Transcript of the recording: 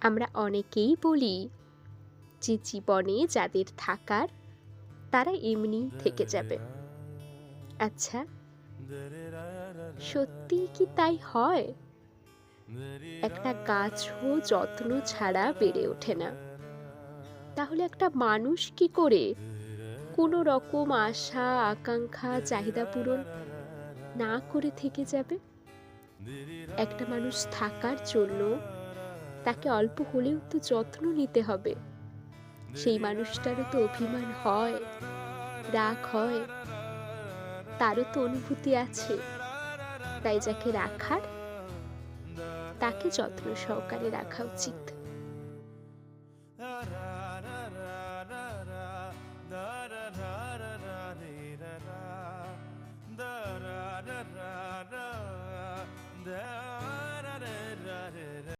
আমরা অনেকেই বলি যে জীবনে যাদের থাকার তারা এমনিই থেকে যাবে। আচ্ছা, সত্যি কি তাই হয়? একটা গাছও যত্ন ছাড়া বেড়ে ওঠে না, তাহলে একটা মানুষ কি করে কোনো রকম আশা আকাঙ্ক্ষা চাহিদা পূরণ না করে থেকে যাবে? একটা মানুষ থাকার জন্য তাকে অল্প হলেও তো যত্ন নিতে হবে। সেই মানুষটারও তো অভিমান হয়, রাগ হয়, তারও তো অনুভূতি আছে। তাই যাকে রাখার তাকে যত্ন সহকারে রাখা উচিত।